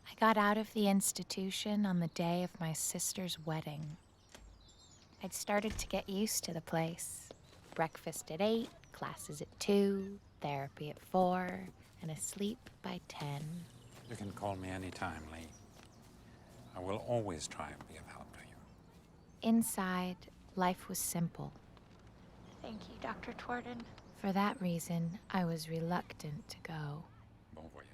I got out of the institution on the day of my sister's wedding. I'd started to get used to the place. Breakfast at 8, classes at 2, therapy at 4, and asleep by 10. You can call me anytime, Lee. I will always try and be of help to you. Inside, life was simple. Thank you, Dr. Torden. For that reason, I was reluctant to go. Bon voyage.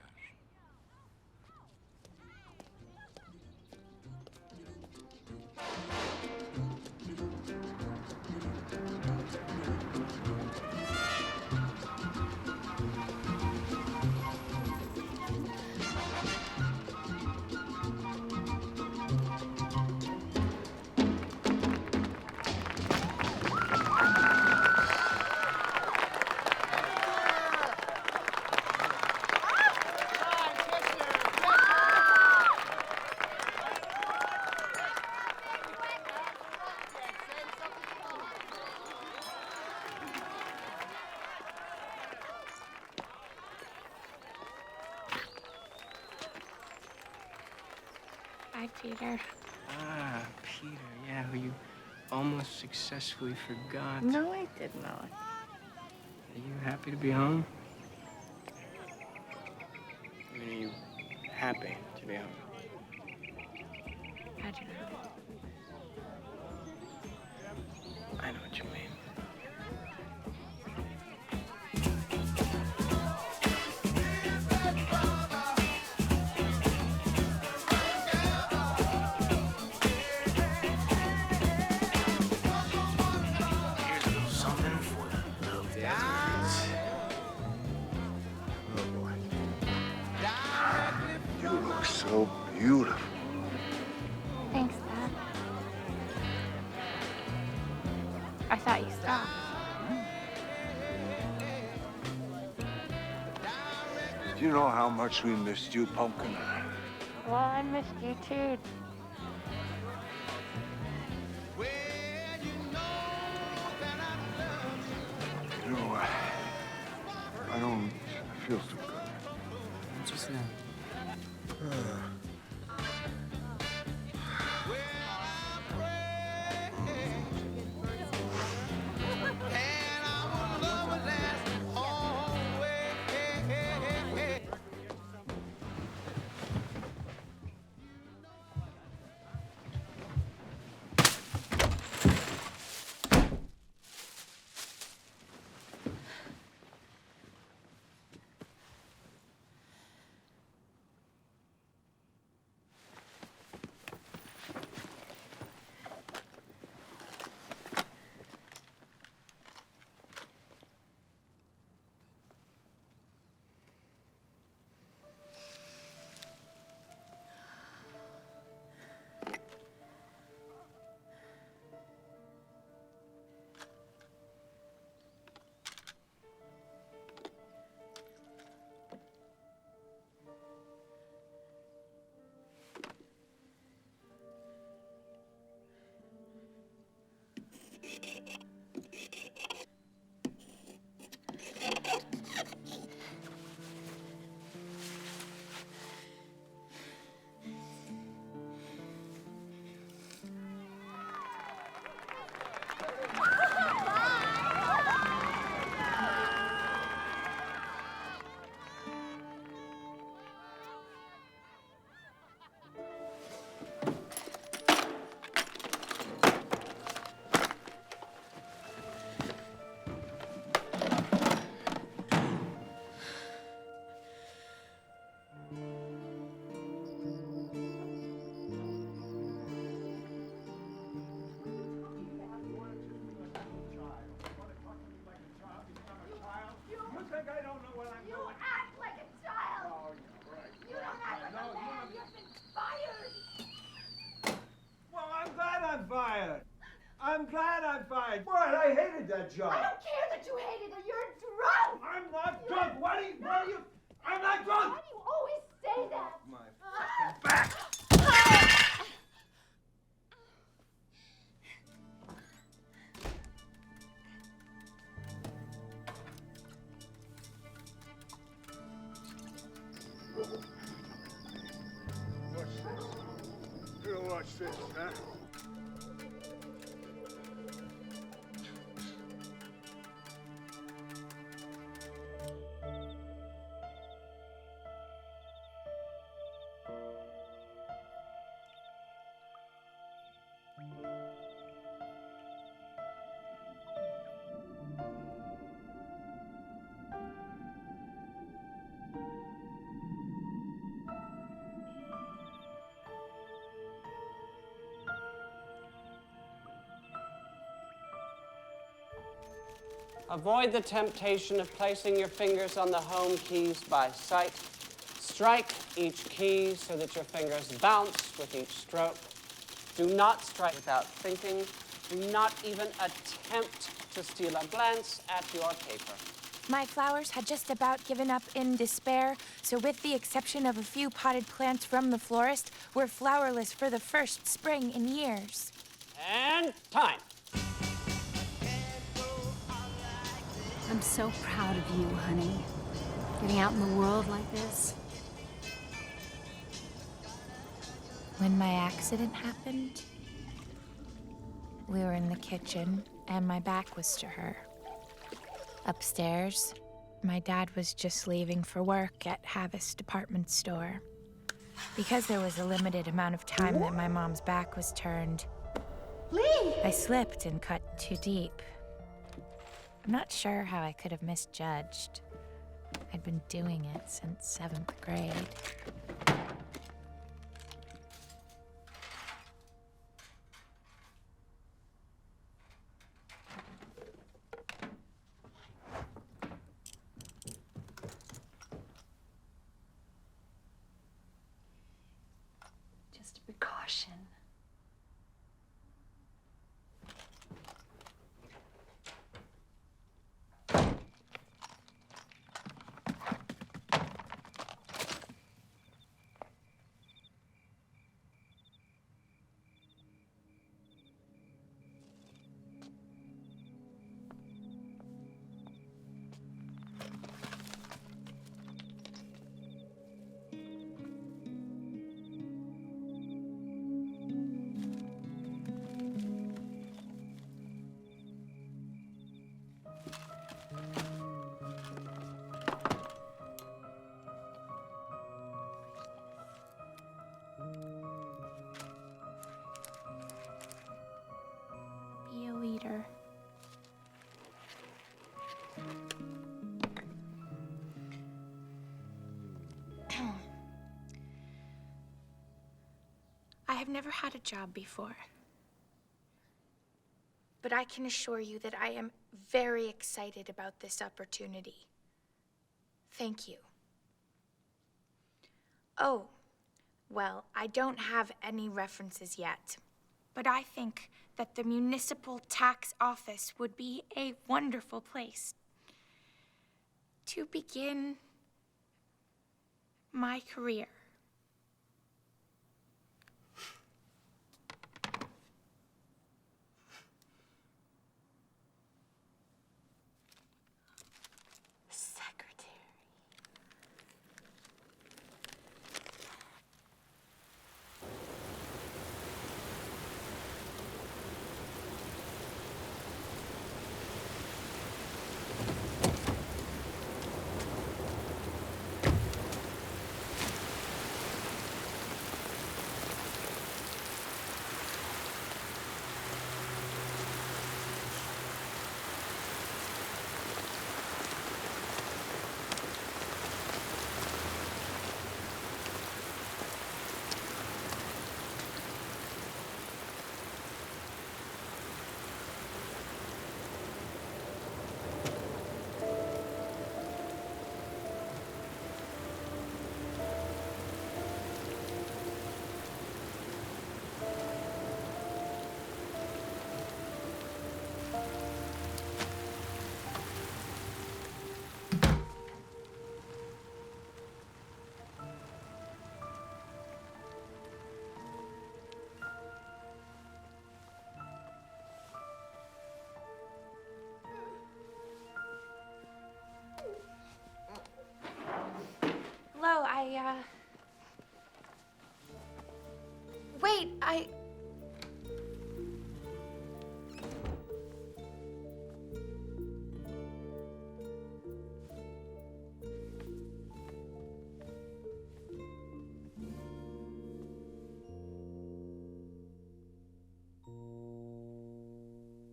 Hi, Peter. Ah, Peter, yeah, who you almost successfully forgot. No, I did not. Are you happy to be home? I mean, are you happy to be home? How'd you know? I know what you mean. So beautiful. Thanks, Dad. I thought you stopped. Do you know how much we missed you, Pumpkin? Well, I missed you too. You know, I don't feel so good. Just now. like I don't know what I'm You doing? act like a child. Oh, yeah, right. You don't act like a man. You've been fired. Well, I'm glad I'm fired. I'm glad I'm fired. What? I hated that job. I don't care that you hated it. You're drunk. I'm not drunk. What are you? I'm not drunk. Why do you always say that? My fucking back. Watch this. You watch this, huh? Avoid the temptation of placing your fingers on the home keys by sight. Strike each key so that your fingers bounce with each stroke. Do not strike without thinking. Do not even attempt to steal a glance at your paper. My flowers had just about given up in despair, so with the exception of a few potted plants from the florist, were flowerless for the first spring in years. And time. I'm so proud of you, honey. Getting out in the world like this. When my accident happened, we were in the kitchen, and my back was to her. Upstairs, my dad was just leaving for work at Havis department store. Because there was a limited amount of time that my mom's back was turned, Lee! I slipped and cut too deep. I'm not sure how I could have misjudged. I'd been doing it since 7th grade. Just a precaution. Be a leader. I have never had a job before. But I can assure you that I am very excited about this opportunity. Thank you. Oh, well, I don't have any references yet, but I think that the municipal tax office would be a wonderful place to begin my career. Secretary.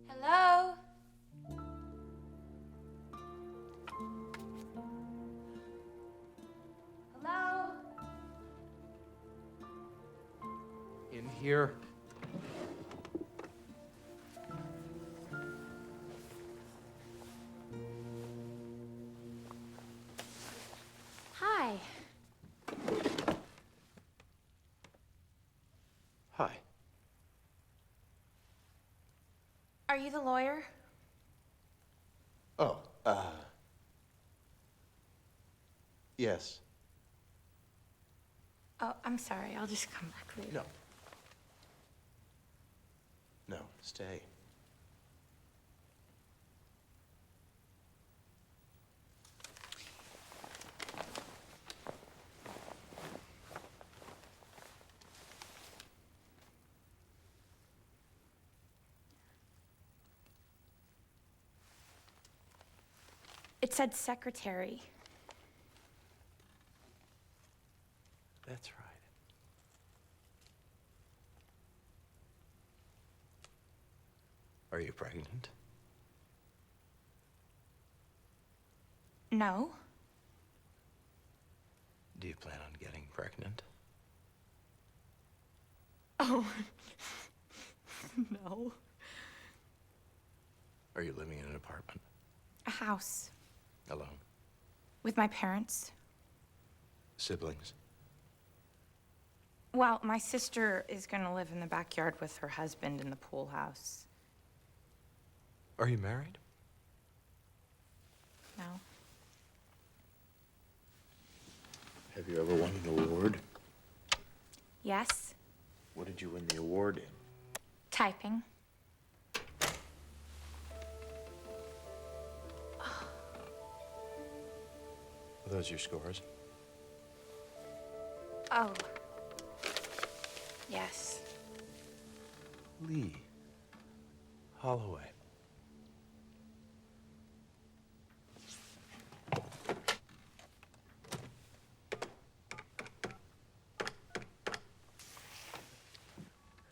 Hello? Hello? In here. Hi. Hi. Are you the lawyer? Oh, yes. Oh, I'm sorry. I'll just come back later. No. No, stay. It said secretary. That's right. Are you pregnant? No. Do you plan on getting pregnant? Oh. No. Are you living in an apartment? A house. Alone? With my parents. Siblings? Well, my sister is gonna live in the backyard with her husband in the pool house. Are you married? No. Have you ever won an award? Yes. What did you win the award in? Typing. Are those your scores? Oh. Yes. Lee. Holloway.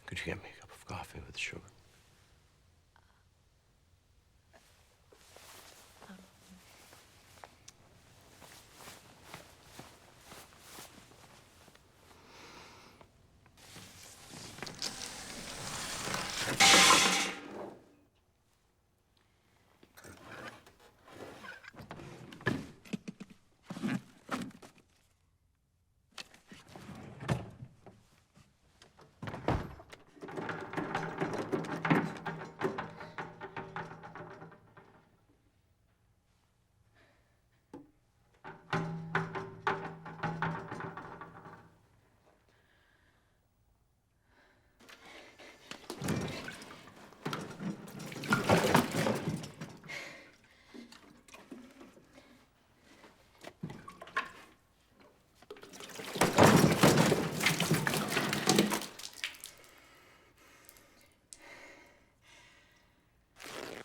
Could you get me a cup of coffee with sugar?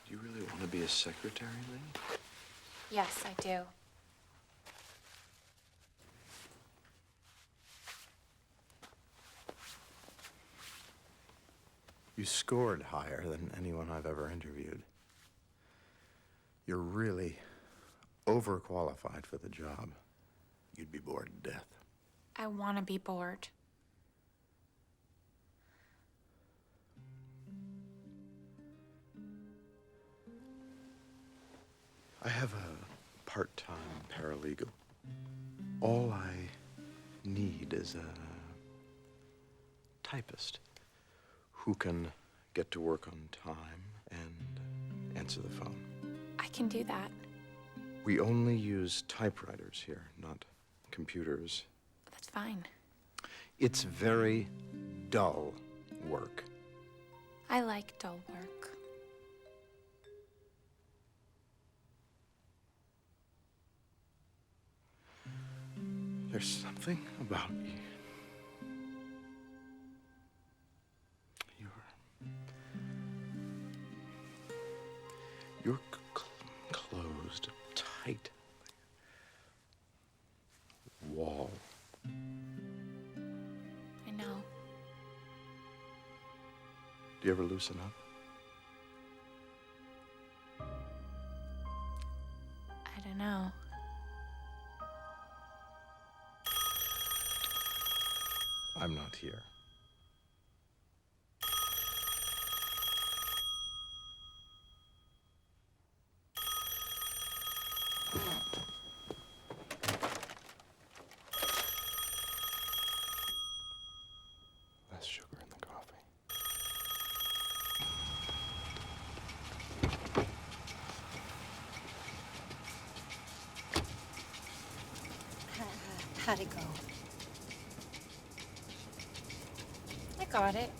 Do you really want to be a secretary, Lee? Yes, I do. You scored higher than anyone I've ever interviewed. You're really overqualified for the job. You'd be bored to death. I want to be bored. I have a part-time paralegal. All I need is a typist who can get to work on time and answer the phone. I can do that. We only use typewriters here, not computers. That's fine. It's very dull work. I like dull work. There's something about you. tight wall. I know. Do you ever loosen up? I don't know. I'm not here. Less sugar in the coffee. How'd it go? I got it.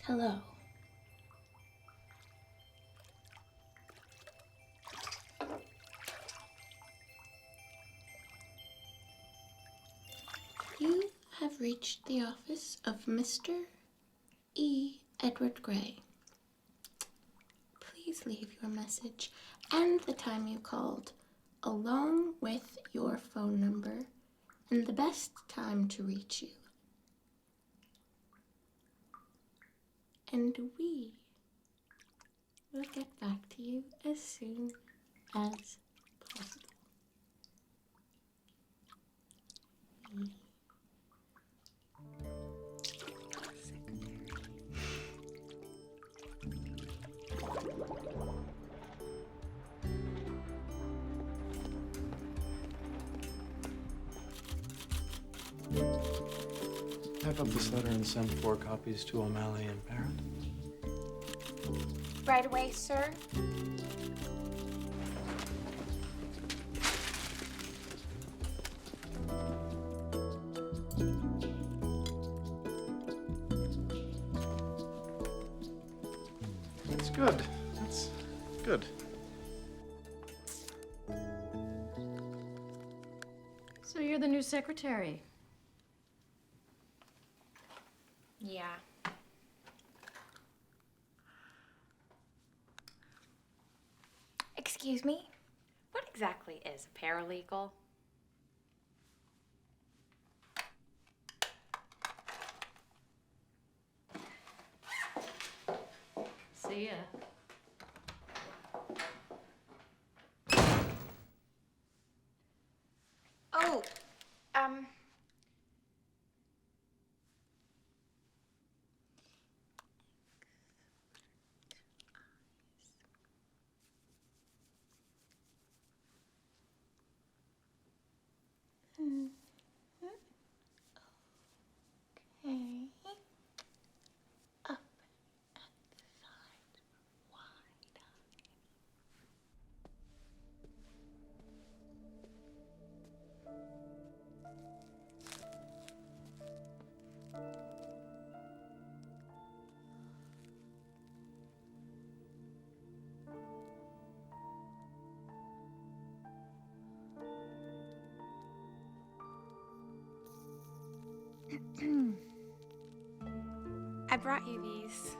Hello. You have reached the office of Mr. E. Edward Gray. Please leave your message and the time you called, along with your phone number and the best time to reach you. And we will get back to you as soon as possible. Type up this letter and send 4 copies to O'Malley and Barrett. Right away, sir. That's good. That's good. So you're the new secretary. Yeah. Excuse me? What exactly is a paralegal? See ya. Oh, okay. Up at the side, wide. I brought you these.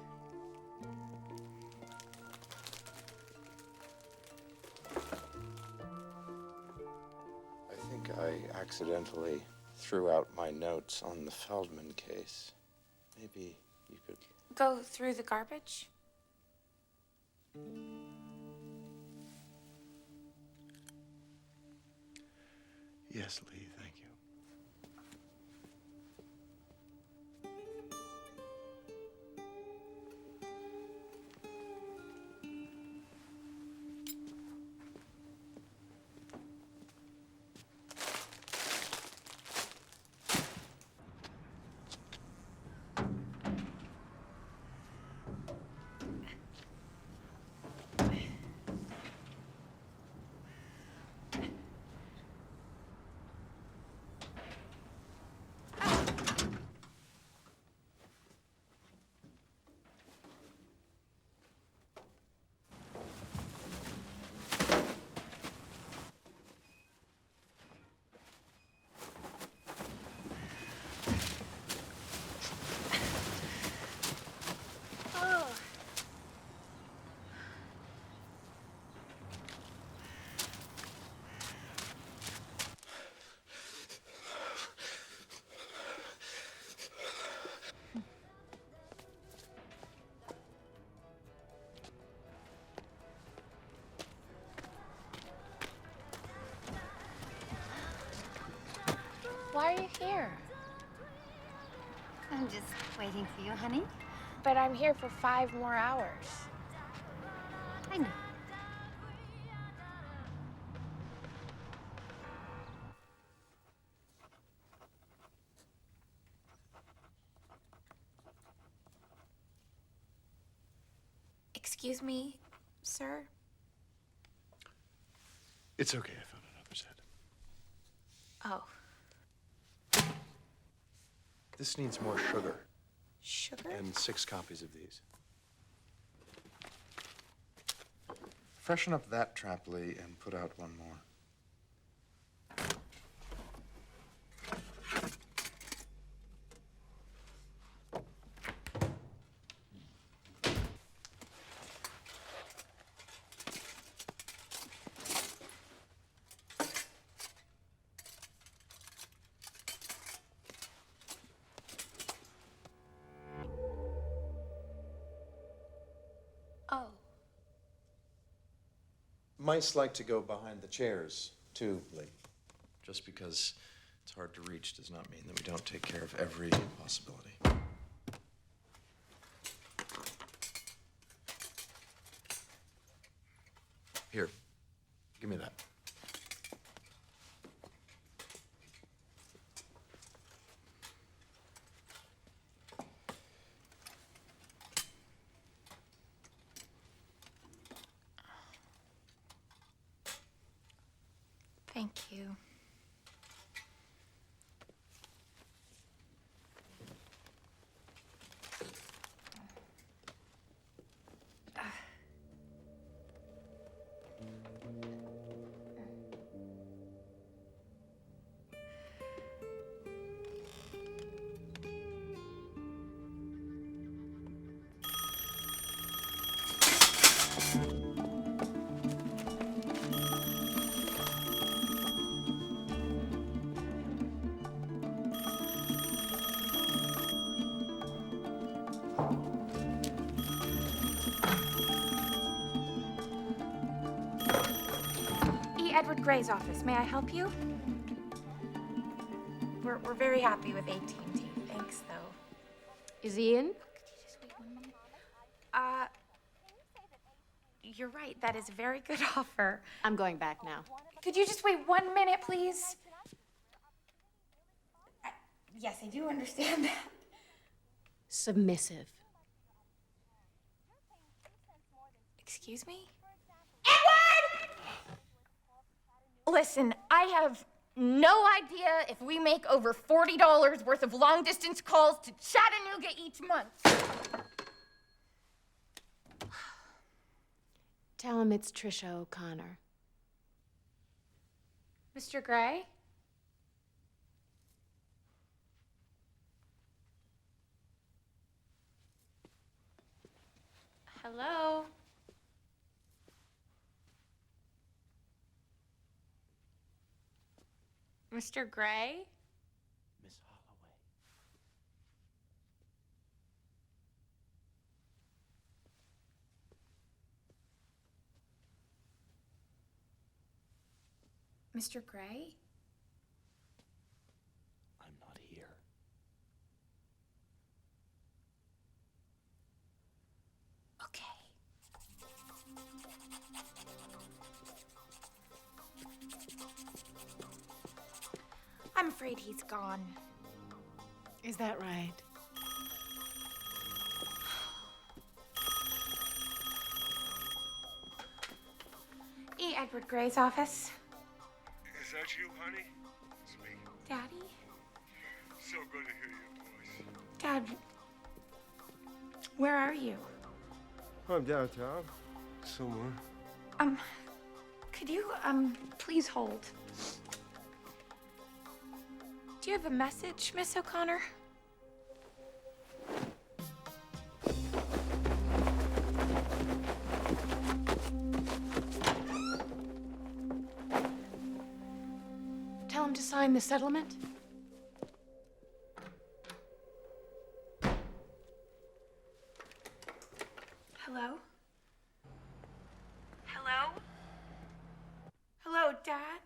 I think I accidentally threw out my notes on the Feldman case. Maybe you could... Go through the garbage? Yes, Lee, thank you. here? I'm just waiting for you, honey. But I'm here for 5 more hours. I know. Excuse me, sir? It's okay, I found another set. Oh, This needs more sugar sugar? and 6 copies of these. Freshen up that trap, Lee, and put out one more. Oh. Mice like to go behind the chairs, too, Lee. Just because it's hard to reach does not mean that we don't take care of every possibility. Here, give me that. Thank you. Edward Gray's office. May I help you? We're very happy with AT&T. Thanks, though. Is he in? Could you just wait 1 minute? You're right. That is a very good offer. I'm going back now. Could you just wait 1 minute, please? Yes, I do understand that. Submissive. Excuse me? Edward! Listen, I have no idea if we make over $40 worth of long-distance calls to Chattanooga each month. Tell him it's Trisha O'Connor. Mr. Gray? Hello? Mr. Gray? Miss Holloway. Mr. Gray? I'm not here. Okay. I'm afraid he's gone. Is that right? E. Edward Gray's office. Is that you, honey? It's me. Daddy? So good to hear your voice. Dad, where are you? I'm downtown. Somewhere. Could you, please hold? Do you have a message, Miss O'Connor? Tell him to sign the settlement. Hello? Hello? Hello, Dad?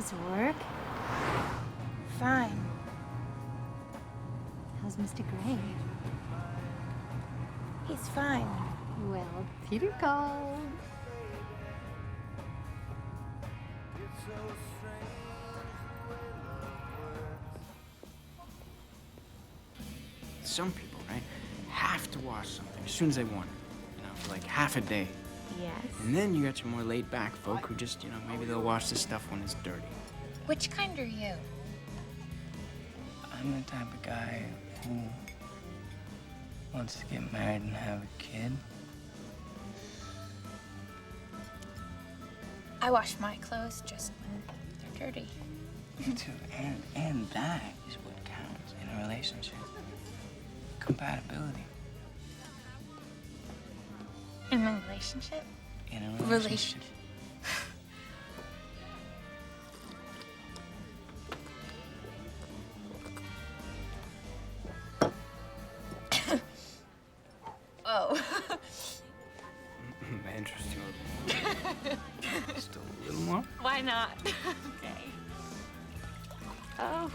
How's work? Fine. How's Mr. Gray? He's fine. Well, Peter called. Some people, right, have to watch something as soon as they want it, you know, for like half a day. Yes. And then you got your more laid-back folk who just, you know, maybe they'll watch this stuff when it's dirty. Which kind are you? I'm the type of guy who wants to get married and have a kid. I wash my clothes just when they're dirty. Me too. And that is what counts in a relationship. Compatibility. In a relationship? In a relationship. Oh. Interesting. Just a little more? Why not? Okay. Oh.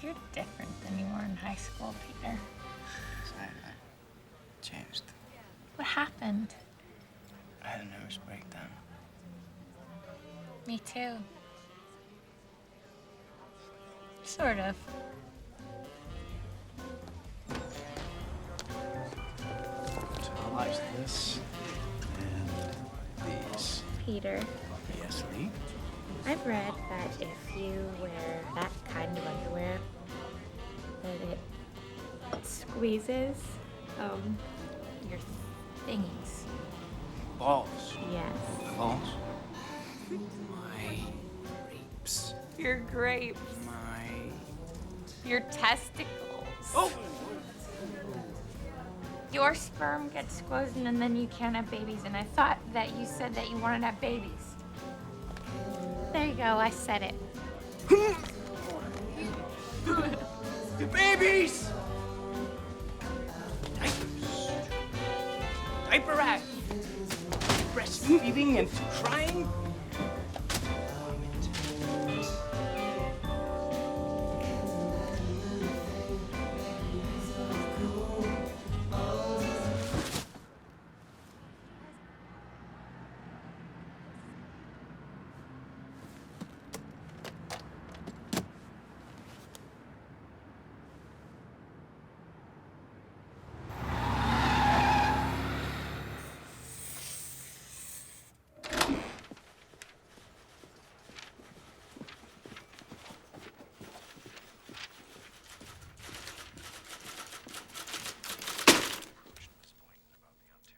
You're different than you were in high school, Peter. I changed. What happened? I had a nervous breakdown. Me too. Sort of. Televised this and these. Peter, Yes, Lee? I've read that if you wear that kind of underwear, that it squeezes, your thingies. Balls. Yes. Balls? My grapes. Your grapes. My... Your testicles. Oh! Your sperm gets squeezed and then you can't have babies. And I thought that you said that you wanted to have babies. There you go, I said it. The babies! Diapers. Diaper rash. Breastfeeding and crying.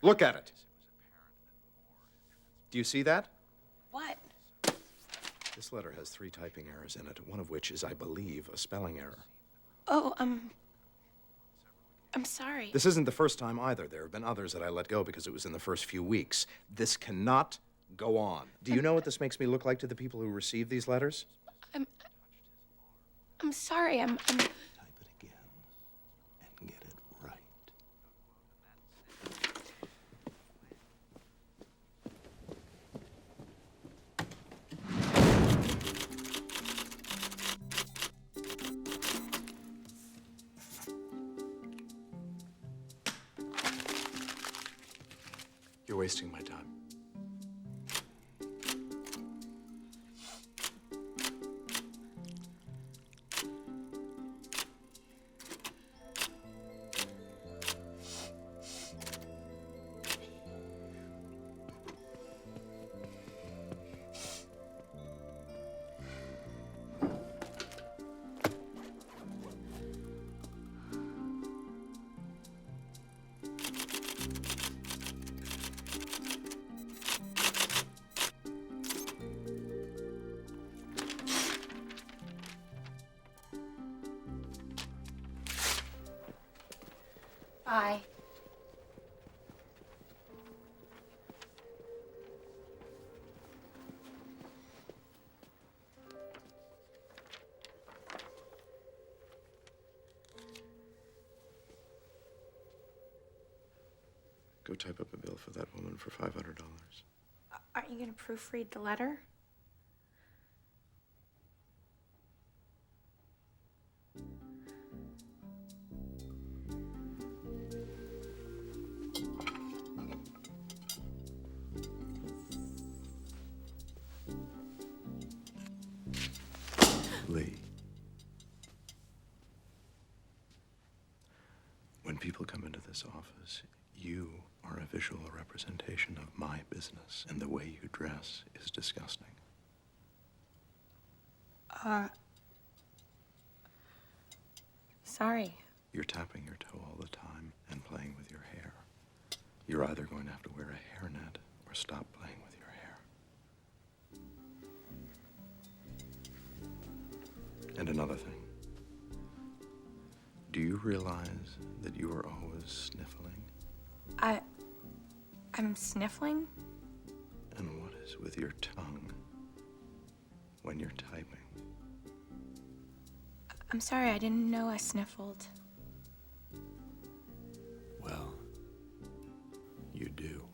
Look at it. Do you see that? What? This letter has 3 typing errors in it, one of which is, I believe, a spelling error. Oh, I'm sorry. This isn't the first time either. There have been others that I let go because it was in the first few weeks. This cannot go on. Do you know what this makes me look like to the people who receive these letters? I'm sorry. Type it again and get it right. You're wasting my time. Bye. Go type up a bill for that woman for $500. Aren't you gonna proofread the letter? Lee. When people come into this office, you are a visual representation of my business, and the way you dress is disgusting. Sorry. You're tapping your toe all the time and playing with your hair. You're either going to have to wear a hairnet or stop playing with your hair. And another thing. Do you realize that you are always sniffling? I'm sniffling? And what is with your tongue when you're typing? I'm sorry, I didn't know I sniffled. Well, you do.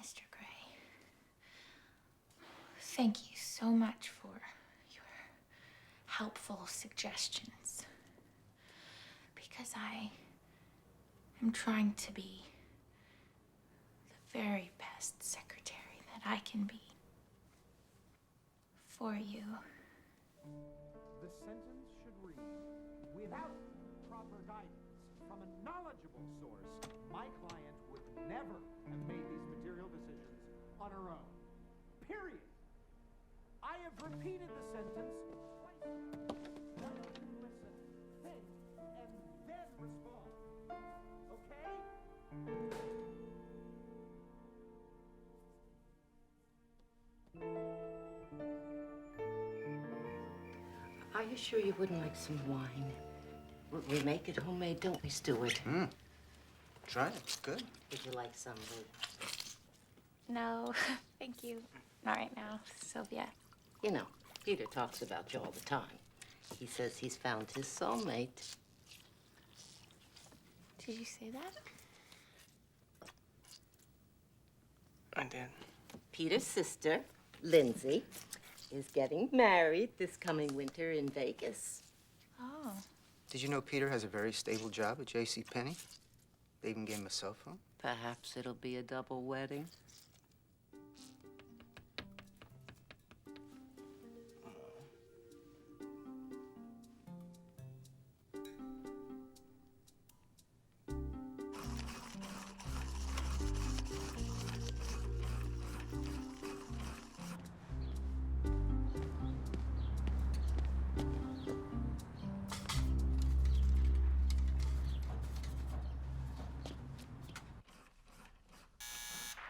Mr. Gray, thank you so much for your helpful suggestions. Because I am trying to be the very best secretary that I can be for you. The sentence should read, without proper guidance from a knowledgeable source, my client would never have made these material decisions on her own. Period. I have repeated the sentence twice. Why don't you listen, think, and then respond? Okay? Are you sure you wouldn't like some wine? We make it homemade, don't we, Stuart? Try it. It's good. Would you like some, Lou? No, thank you. Not right now, Sylvia. You know, Peter talks about you all the time. He says he's found his soulmate. Did you say that? I did. Peter's sister, Lindsay, is getting married this coming winter in Vegas. Oh. Did you know Peter has a very stable job at J.C. Penney? They even gave him a cell phone. Perhaps it'll be a double wedding.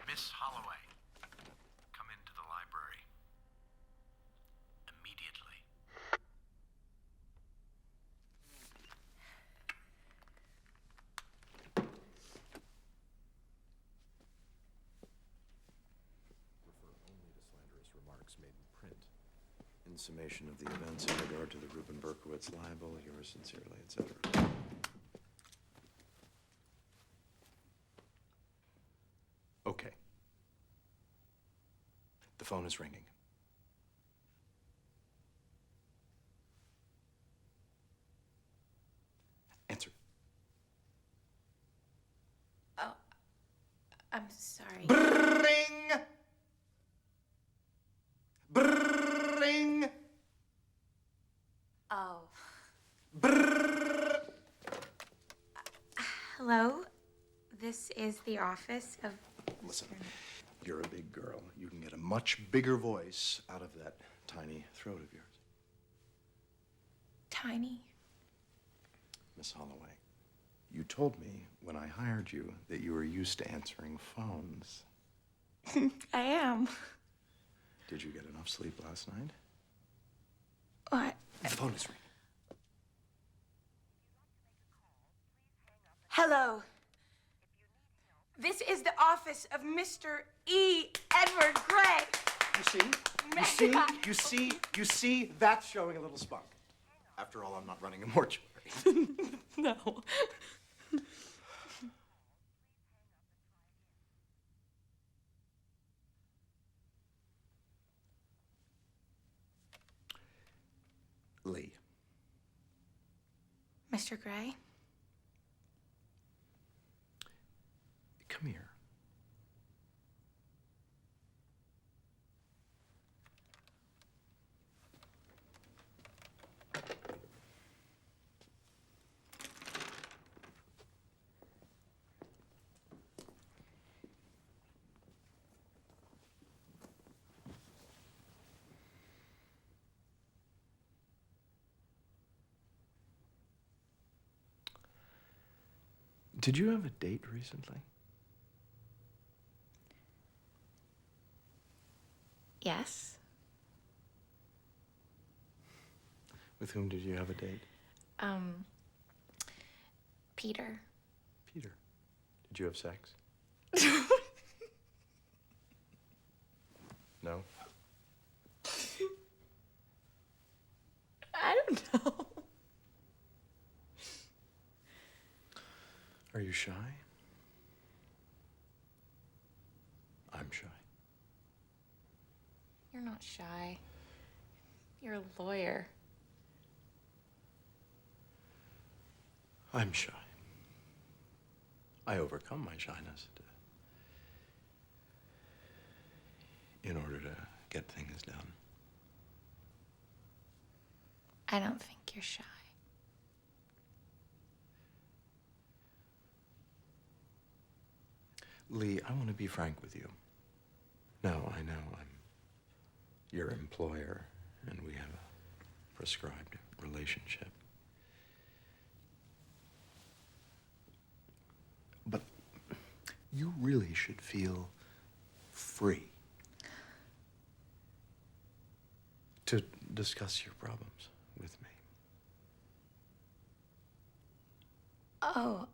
Miss Holloway, come into the library. Immediately. Refer only to slanderous remarks made in print. In summation of the events in regard to the Reuben Berkowitz libel, yours sincerely, etc. Okay. The phone is ringing. Answer. Oh, I'm sorry. Bring! Bring! Oh. Brrr. Hello? This is the office of... Listen, you're a big girl. You can get a much bigger voice out of that tiny throat of yours. Tiny? Miss Holloway, you told me when I hired you that you were used to answering phones. I am. Did you get enough sleep last night? What? The phone is ringing. Hello. This is the office of Mr. E. Edward Gray. You see? You see? That's showing a little spunk. After all, I'm not running a mortuary. No. Lee. Mr. Gray? Come here. Did you have a date recently? Yes. With whom did you have a date? Peter. Peter. Did you have sex? No? I don't know. Are you shy? I'm shy. You're not shy. You're a lawyer. I'm shy. I overcome my shyness in order to get things done. I don't think you're shy. Lee, I want to be frank with you. Now, I know I'm your employer, and we have a prescribed relationship. But you really should feel free to discuss your problems with me. Oh.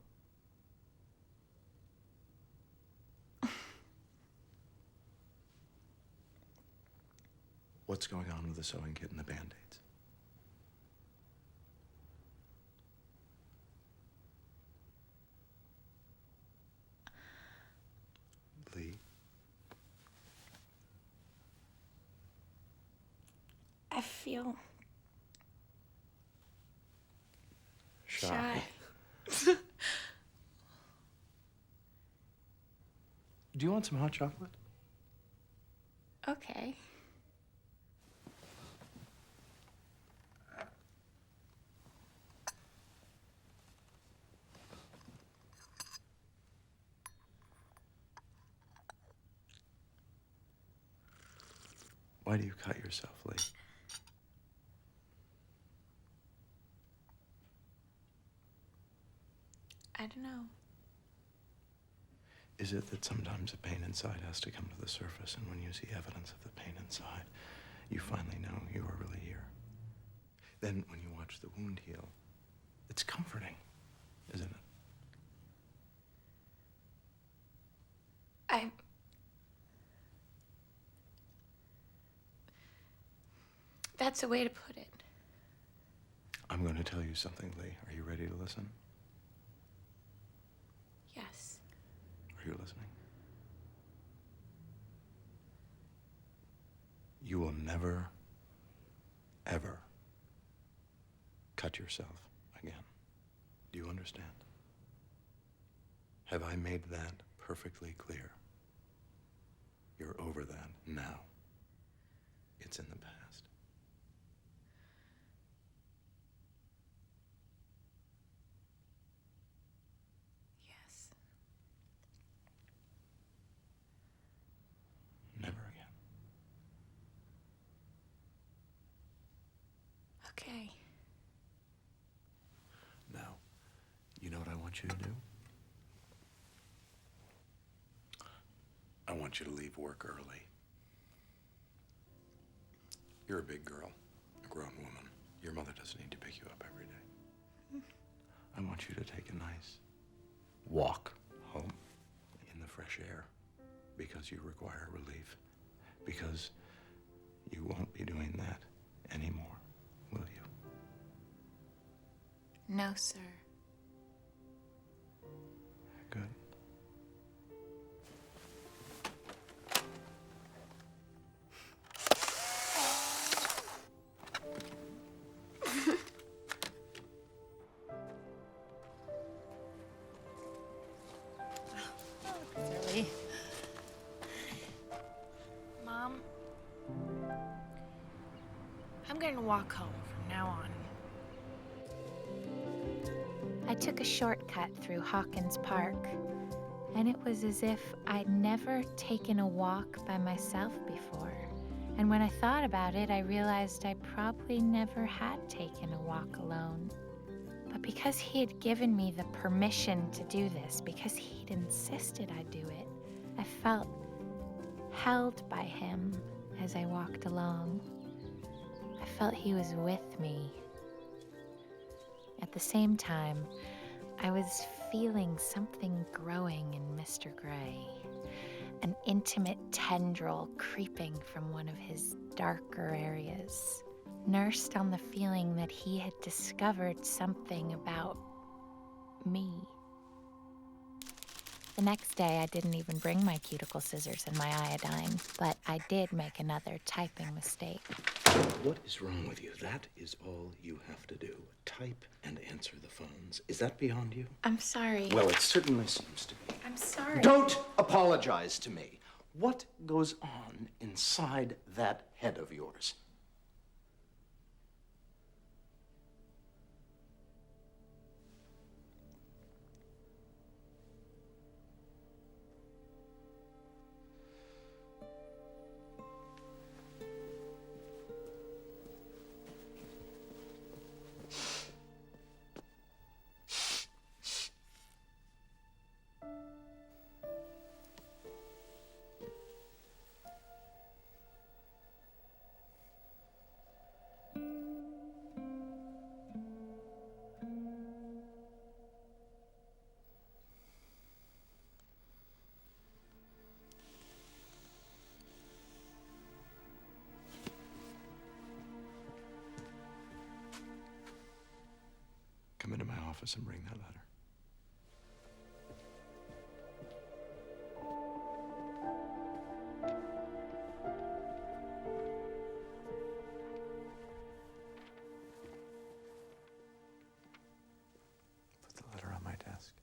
What's going on with the sewing kit and the Band-Aids? Lee? I feel Shy. shy. Do you want some hot chocolate? Okay. Why do you cut yourself, Lee? I don't know. Is it that sometimes the pain inside has to come to the surface, and when you see evidence of the pain inside, you finally know you are really here? Then, when you watch the wound heal, it's comforting, isn't it? That's a way to put it. I'm going to tell you something, Lee. Are you ready to listen? Yes. Are you listening? You will never, ever cut yourself again. Do you understand? Have I made that perfectly clear? You're over that now. It's in the past. Yes. Never again. Okay. Now, you know what I want you to do? I want you to leave work early. You're a big girl, a grown woman. Your mother doesn't need to pick you up every day. I want you to take a nice walk home in the fresh air because you require relief. Because you won't be doing that anymore, will you? No, sir. Good. Silly. Mom, I'm gonna walk home from now on. I took a shortcut through Hawkins Park, and it was as if I'd never taken a walk by myself before. And when I thought about it, I realized I probably never had taken a walk alone. But because he had given me the permission to do this, because he'd insisted I do it, I felt held by him as I walked along. I felt he was with me. At the same time, I was feeling something growing in Mr. Gray, an intimate tendril creeping from one of his darker areas, nursed on the feeling that he had discovered something about me. The next day, I didn't even bring my cuticle scissors and my iodine, but I did make another typing mistake. What is wrong with you? That is all you have to do. Type and answer the phones. Is that beyond you? I'm sorry. Well, it certainly seems to be. I'm sorry. Don't apologize to me. What goes on inside that head of yours? Come into my office and bring that letter. Put the letter on my desk.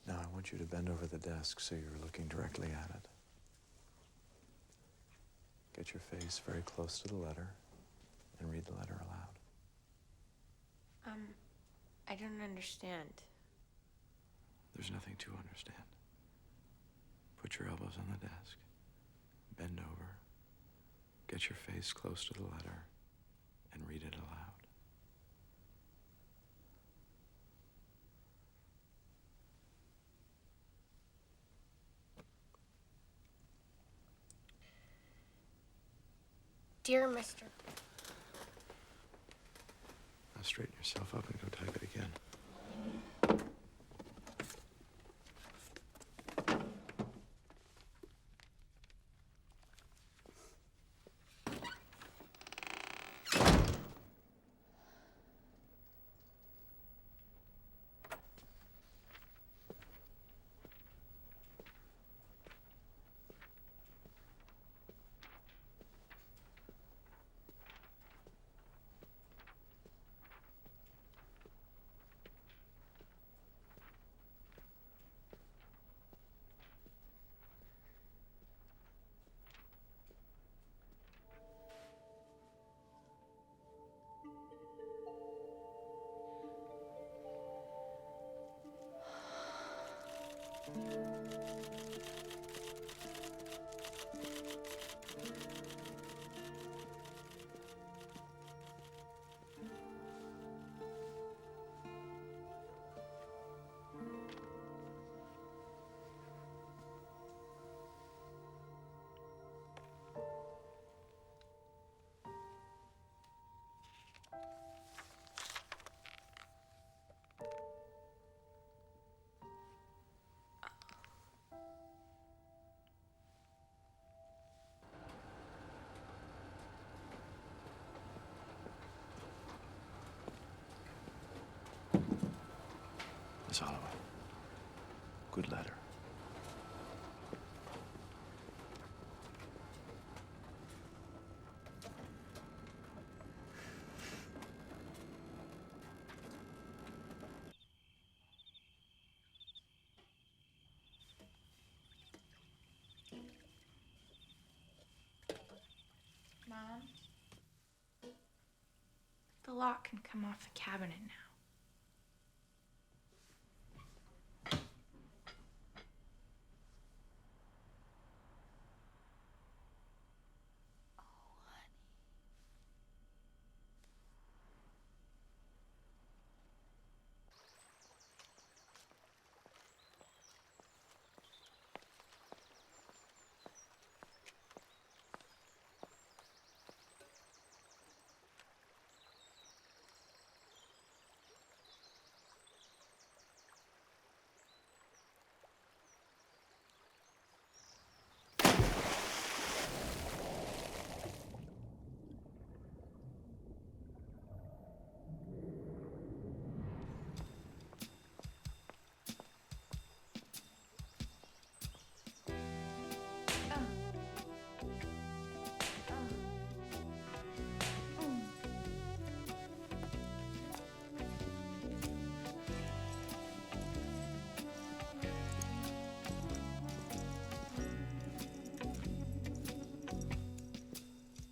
Now I want you to bend over the desk so you're looking directly at it. Get your face very close to the letter and read the letter aloud. I don't understand. There's nothing to understand. Put your elbows on the desk. Bend over. Get your face close to the letter and read it aloud. Dear Mr. Now straighten yourself up and go type it again. Miss Holloway, good letter. Mom? The lock can come off the cabinet now.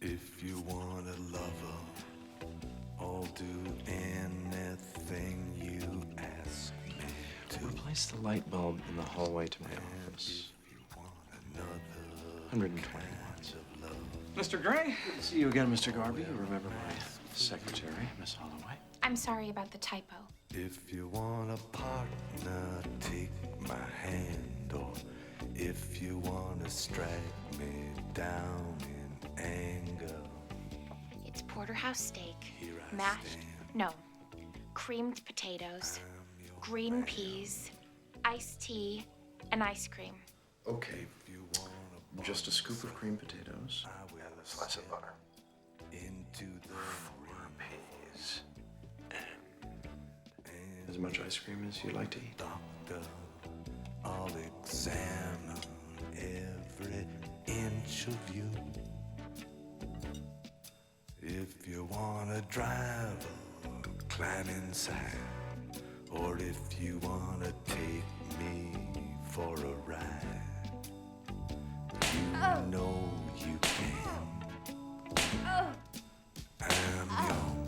If you want a lover, I'll do anything you ask me to. Replace the light bulb in the hallway to my office. 120 watts. Mr. Gray? Good to see you again, Mr. Garvey. You remember my secretary, Miss Holloway? I'm sorry about the typo. If you want a partner, take my hand. Or if you want to strike me down in anger. It's porterhouse steak, mashed, no, creamed potatoes, green peas, iced tea, and ice cream. Okay. Just a scoop of creamed potatoes and a slice of butter. Into the 4 peas. And as much ice cream as you like to eat. Doctor, I'll examine every inch of you. If you wanna drive or climb inside, or if you wanna take me for a ride. You know you can. I'm young.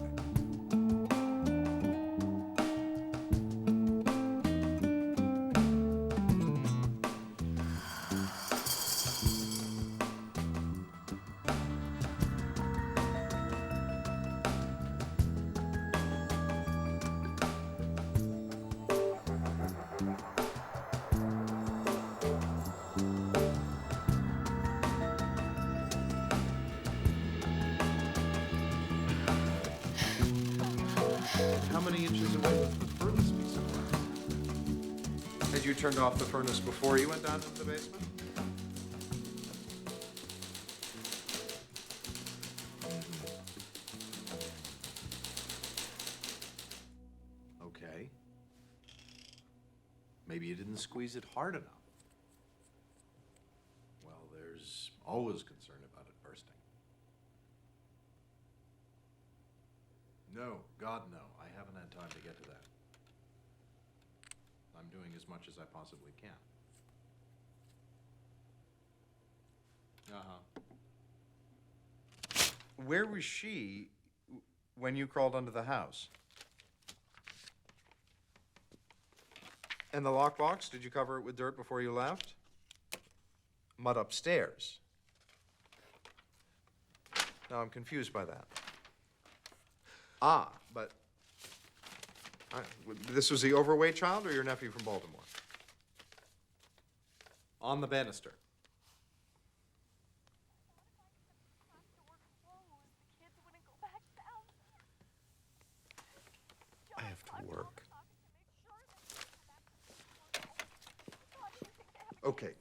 How many inches away was the furnace piece of work? Had you turned off the furnace before you went down into the basement? Okay. Maybe you didn't squeeze it hard enough. Well, there's always concern about it bursting. No, God, no. I haven't had time to get to that. I'm doing as much as I possibly can. Where was she when you crawled under the house? And the lockbox, did you cover it with dirt before you left? Mud upstairs. Now I'm confused by that. Ah, but this was the overweight child or your nephew from Baltimore? On the banister. I have to work. Okay,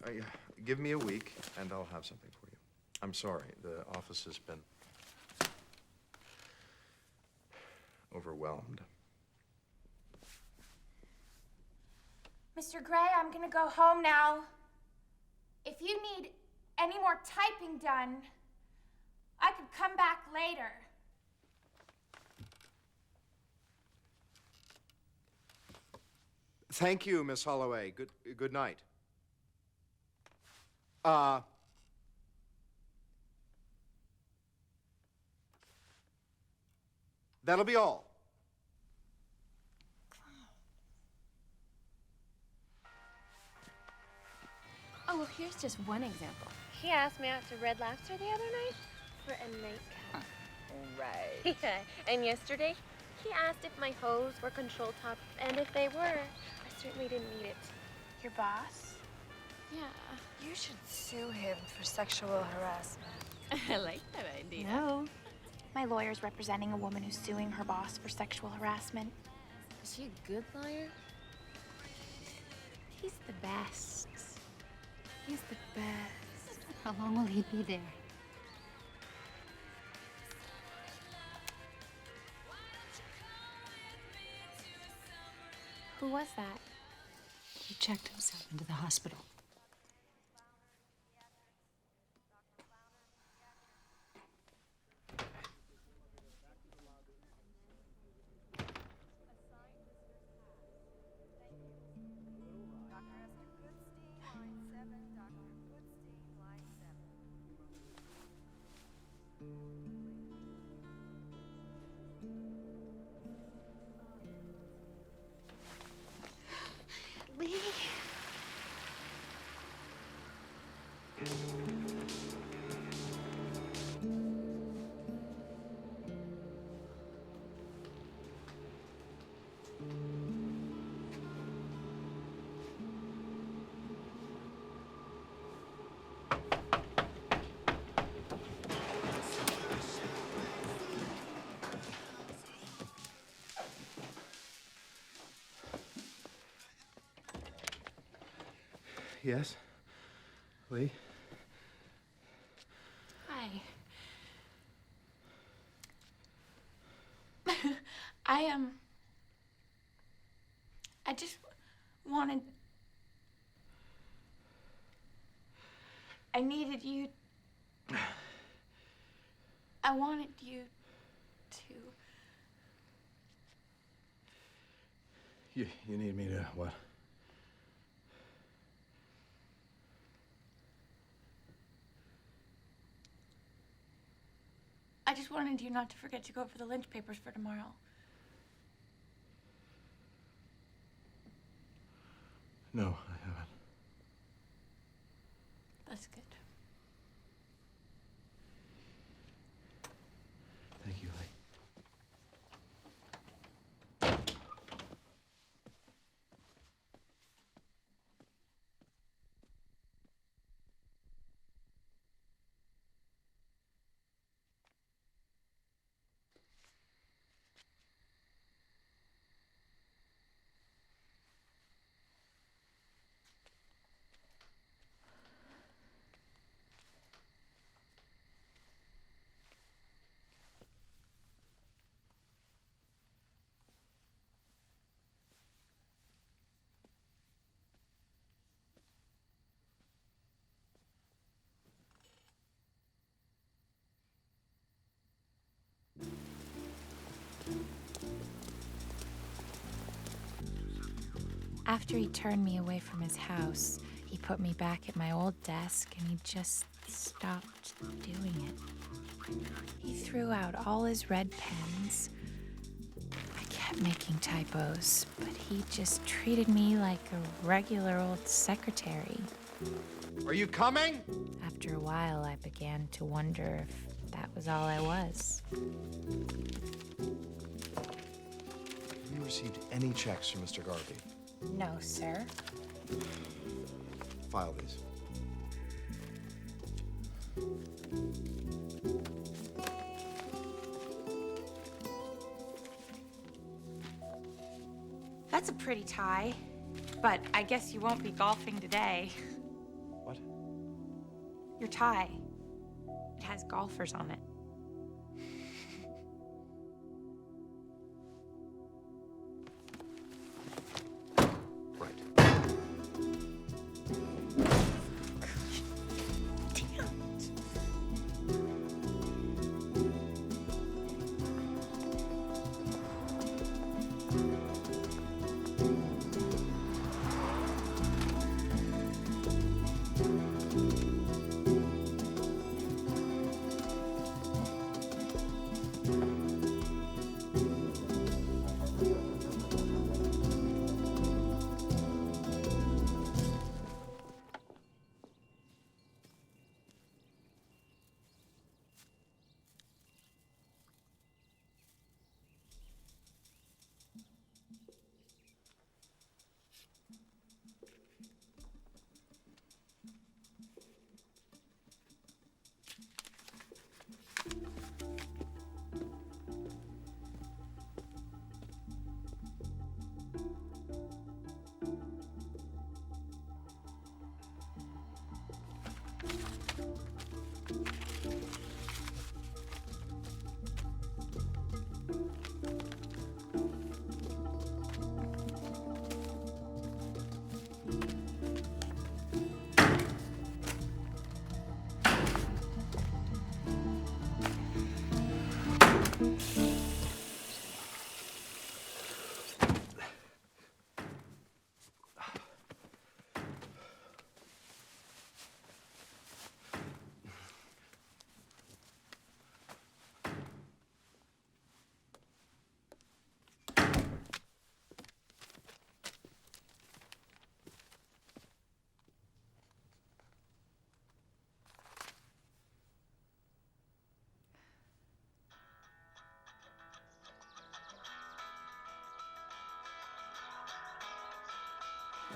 give me a week and I'll have something for you. I'm sorry, the office has been overwhelmed. Mr. Gray, I'm gonna go home now. If you need any more typing done, I could come back later. Thank you, Miss Holloway. Good night. That'll be all. Oh, well, here's just one example. He asked me out to Red Lobster the other night for a nightcap. Right. Yeah, and yesterday, he asked if my hose were control top, and if they were, I certainly didn't need it. Your boss? Yeah. You should sue him for sexual harassment. I like that idea. No. My lawyer's representing a woman who's suing her boss for sexual harassment. Is she a good lawyer? He's the best. He's the best. How long will he be there? Who was that? He checked himself into the hospital. Lee. Yes? Lee? Hi. I just wanted... I needed you... I wanted you to... You need me to what? I just wanted you not to forget to go over the lynch papers for tomorrow. No, I haven't. That's good. Thank you, Lee. After he turned me away from his house, he put me back at my old desk and he just stopped doing it. He threw out all his red pens. I kept making typos, but he just treated me like a regular old secretary. Are you coming? After a while, I began to wonder if that was all I was. Have you received any checks from Mr. Garvey? No, sir. File these. That's a pretty tie, but I guess you won't be golfing today. What? Your tie. It has golfers on it. Right.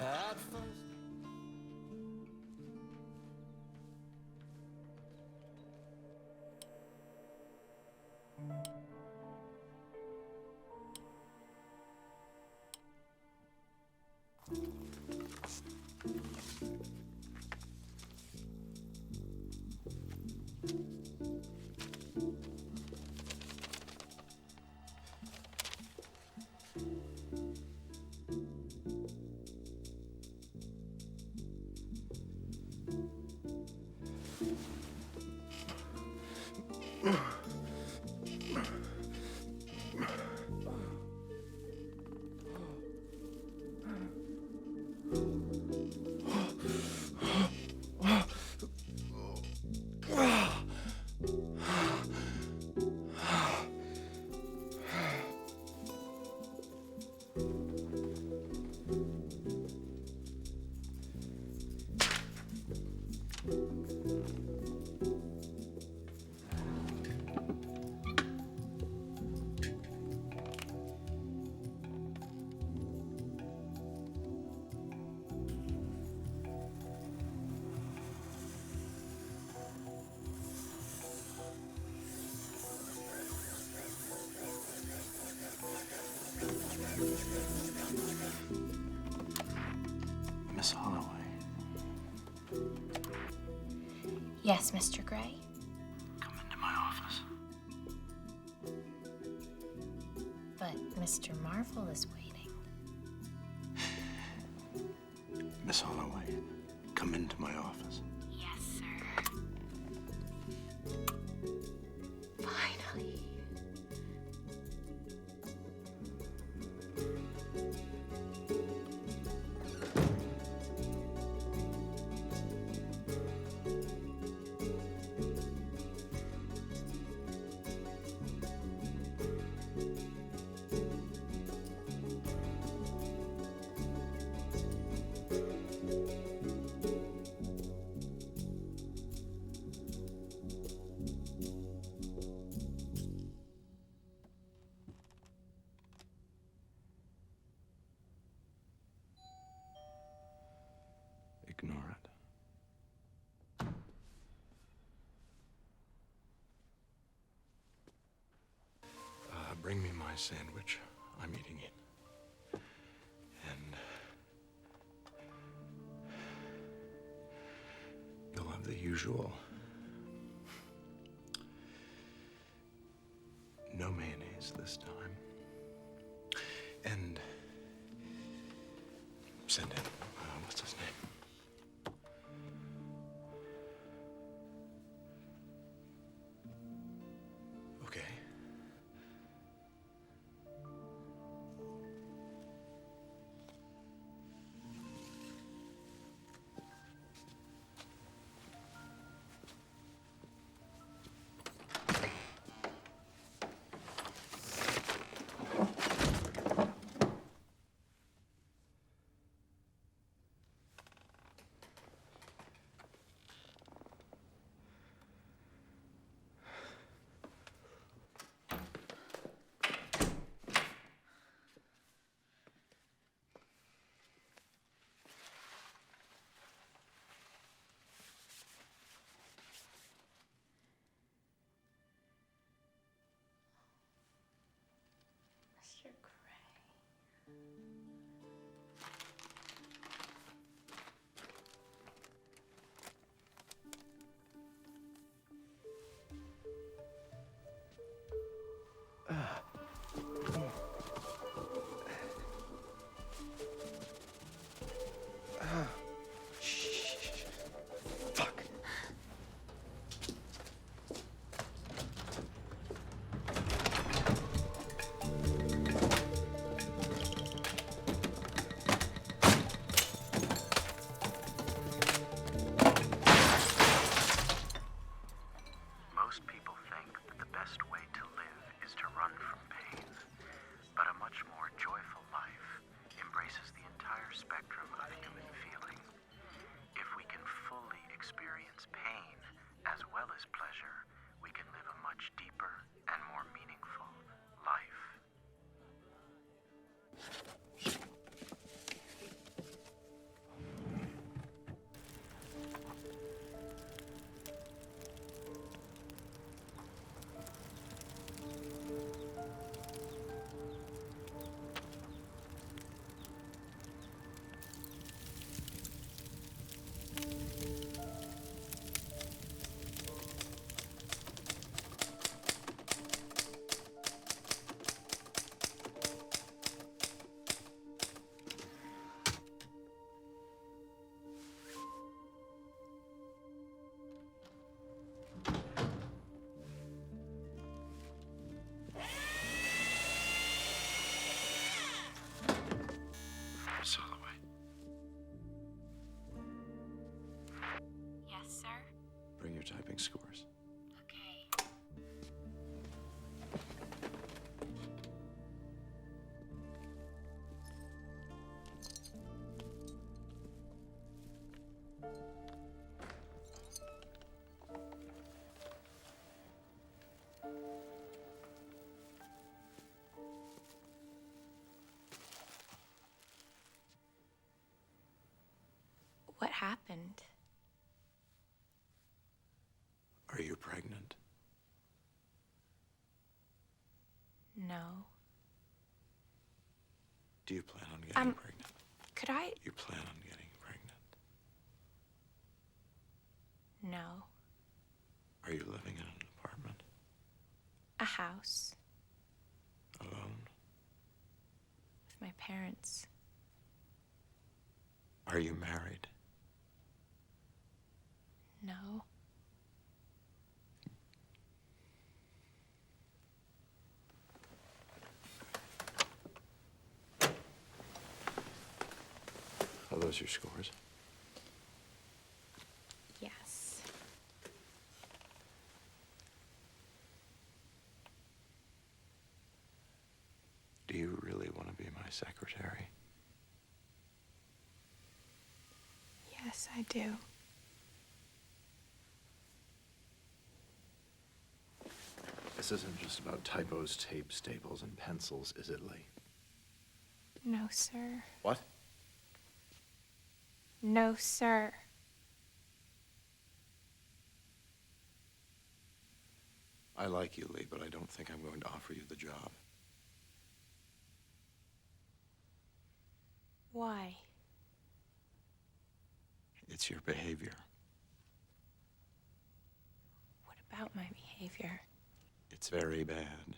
At first. Miss Holloway. Yes, Mr. Gray? Come into my office. But Mr. Marvel is waiting. Miss Holloway, come into my office. Yes, sir. Finally. Ignore it. Bring me my sandwich. I'm eating it. And you'll have the usual. No mayonnaise this time. And send in, what's his name? Okay. Mr. Gray. Fuck. typing scores. What happened? Are you pregnant? No. Do you plan on getting pregnant? Could I? You plan on getting pregnant? No. Are you living in an apartment? A house Alone? with my parents. Are you married? No. Are those your scores? Yes. Do you really want to be my secretary? Yes, I do. This isn't just about typos, tape, staples, and pencils, is it, Lee? No, sir. What? No, sir. I like you, Lee, but I don't think I'm going to offer you the job. Why? It's your behavior. What about my behavior? It's very bad.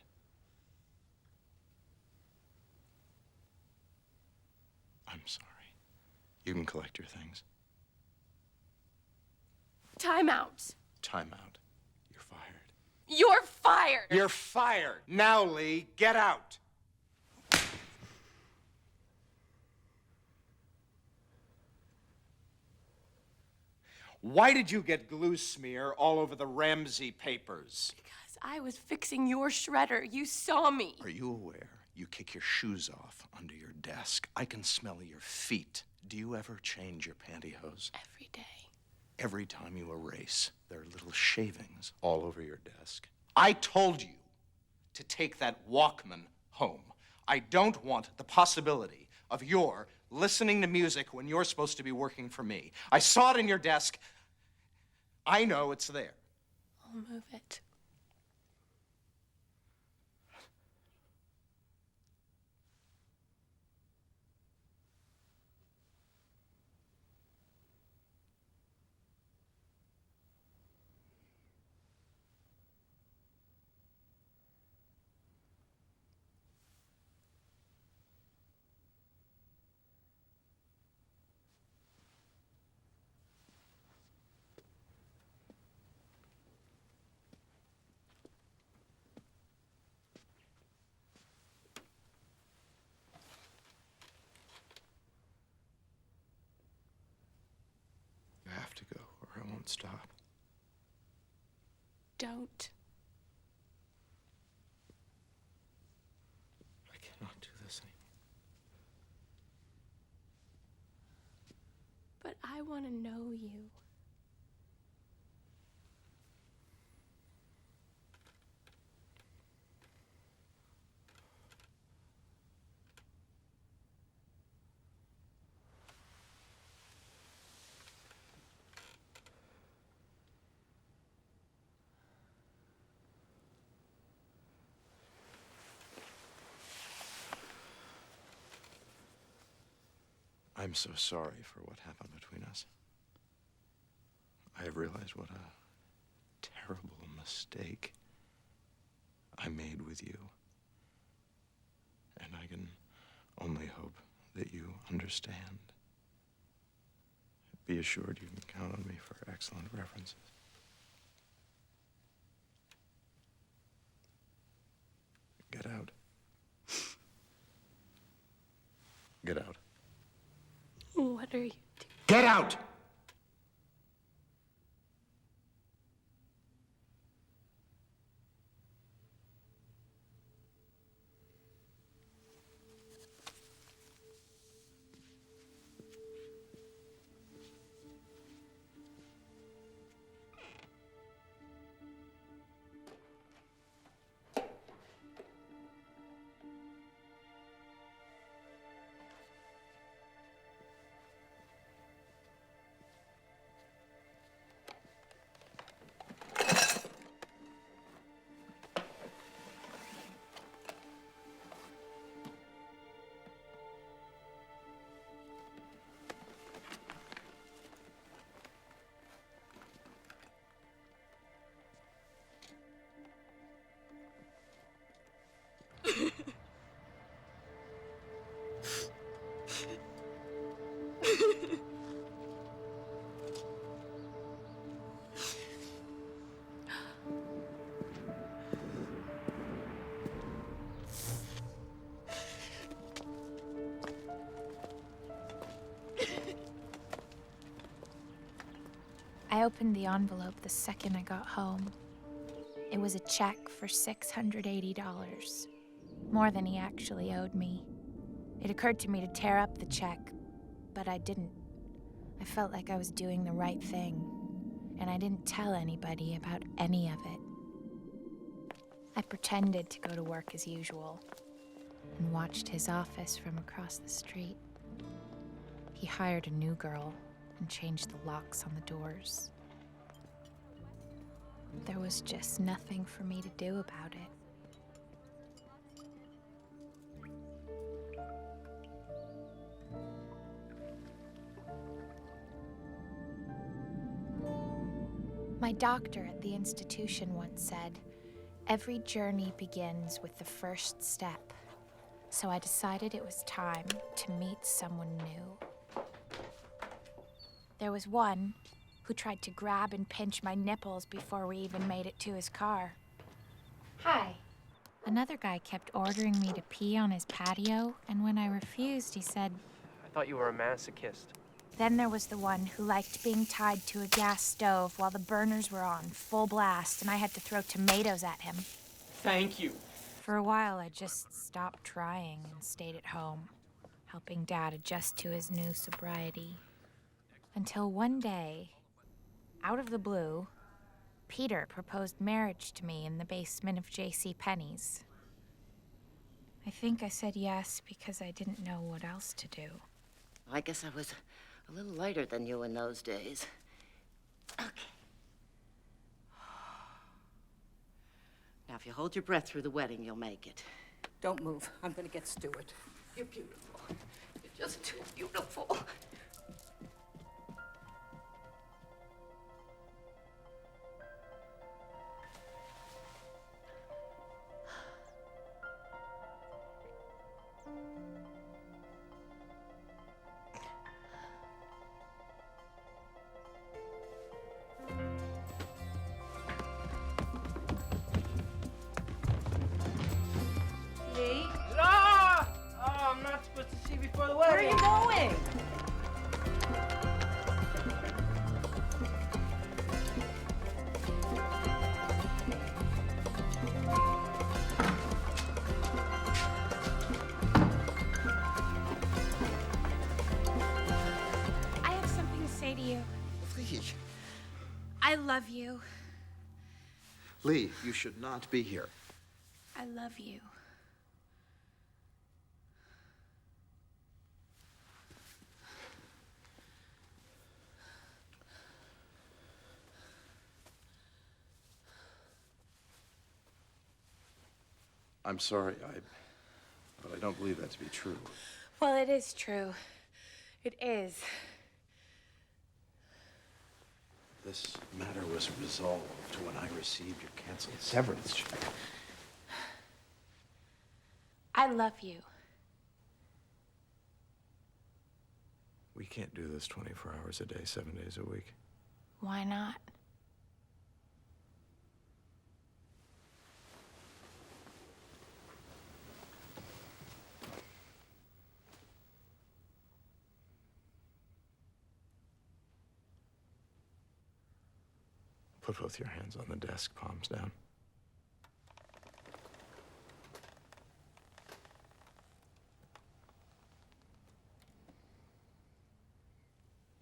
I'm sorry. You can collect your things. Time out. Time out. You're fired. You're fired. You're fired. Now, Lee, get out. Why did you get glue smear all over the Ramsey papers? Because I was fixing your shredder. You saw me. Are you aware you kick your shoes off under your desk? I can smell your feet. Do you ever change your pantyhose? Every day. Every time you erase, there are little shavings all over your desk. I told you to take that Walkman home. I don't want the possibility of your listening to music when you're supposed to be working for me. I saw it in your desk. I know it's there. I'll move it. You have to go, or I won't stop. Don't. I cannot do this anymore. But I want to know you. I'm so sorry for what happened between us. I have realized what a terrible mistake I made with you. And I can only hope that you understand. Be assured you can count on me for excellent references. Get out. Get out. What are you doing? Get out! I opened the envelope the second I got home. It was a check for $680, more than he actually owed me. It occurred to me to tear up the check, but I didn't. I felt like I was doing the right thing, and I didn't tell anybody about any of it. I pretended to go to work as usual and watched his office from across the street. He hired a new girl and changed the locks on the doors. There was just nothing for me to do about it. My doctor at the institution once said, "Every journey begins with the first step." So I decided it was time to meet someone new. There was one who tried to grab and pinch my nipples before we even made it to his car. Hi. Another guy kept ordering me to pee on his patio, and when I refused, he said, I thought you were a masochist. Then there was the one who liked being tied to a gas stove while the burners were on, full blast, and I had to throw tomatoes at him. Thank you. For a while, I just stopped trying and stayed at home, helping Dad adjust to his new sobriety. Until one day, out of the blue, Peter proposed marriage to me in the basement of J.C. Penney's. I think I said yes because I didn't know what else to do. I guess I was a little lighter than you in those days. Okay. Now, if you hold your breath through the wedding, you'll make it. Don't move. I'm gonna get Stuart. You're beautiful. You're just too beautiful. Lee? Ah! Oh, I'm not supposed to see before the wedding. Where are you going? I have something to say to you. Lee. I love you. Lee, you should not be here. I love you. I'm sorry, but I don't believe that to be true. Well, it is true. It is. This matter was resolved when I received your canceled severance check. I love you. We can't do this 24 hours a day, 7 days a week. Why not? Put both your hands on the desk, palms down.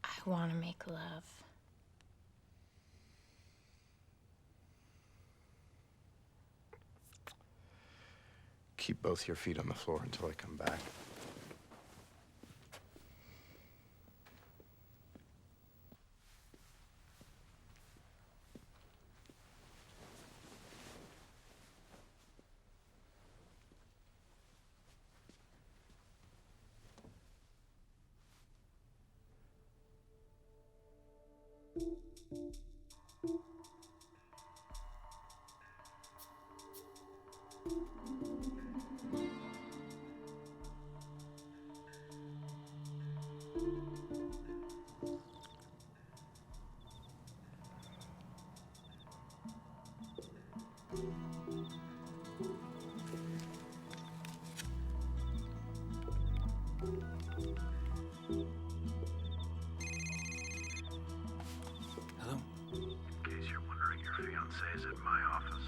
I want to make love. Keep both your feet on the floor until I come back. Hello? In case you're wondering, your fiance is at my office.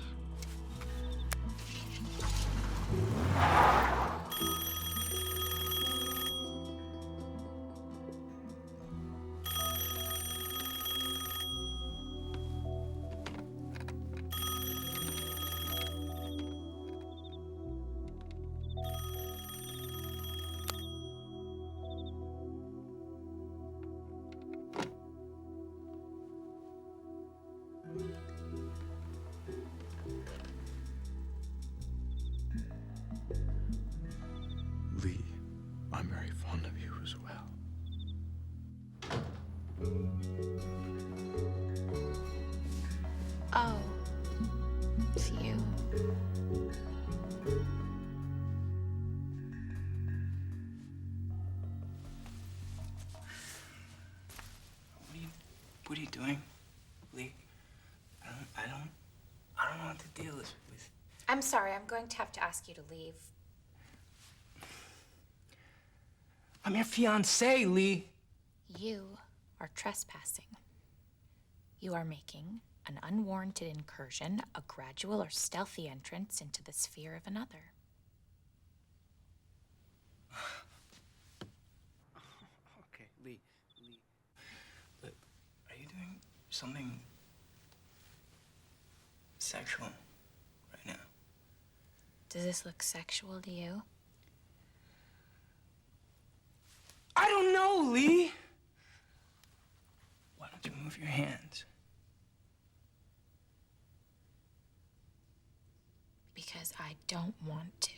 Lee, I'm very fond of you as well. Oh, it's you. What are you doing, Lee? I don't know what to deal with. I'm sorry, I'm going to have to ask you to leave. I'm your fiancé, Lee. You are trespassing. You are making an unwarranted incursion, a gradual or stealthy entrance into the sphere of another. Okay, Lee. But are you doing something sexual right now? Does this look sexual to you? I don't know, Lee. Why don't you move your hands? Because I don't want to.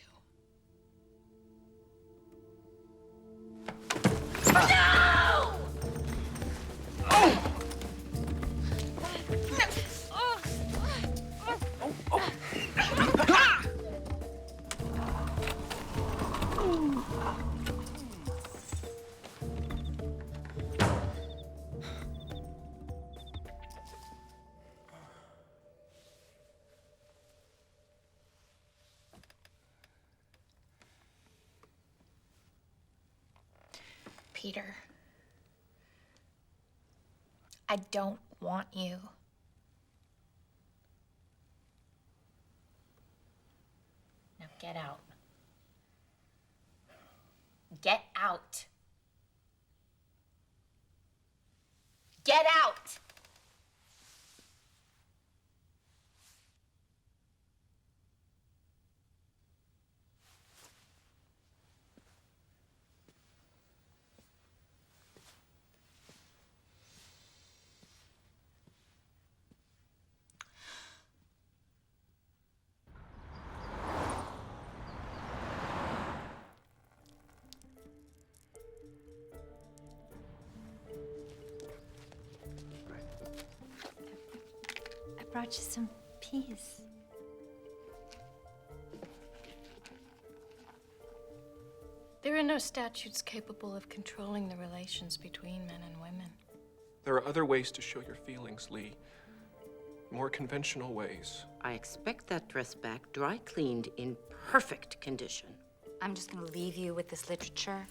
No! Oh! Peter, I don't want you. Now get out. Get out. Get out! I brought you some peas. There are no statutes capable of controlling the relations between men and women. There are other ways to show your feelings, Lee. More conventional ways. I expect that dress back dry cleaned in perfect condition. I'm just gonna leave you with this literature.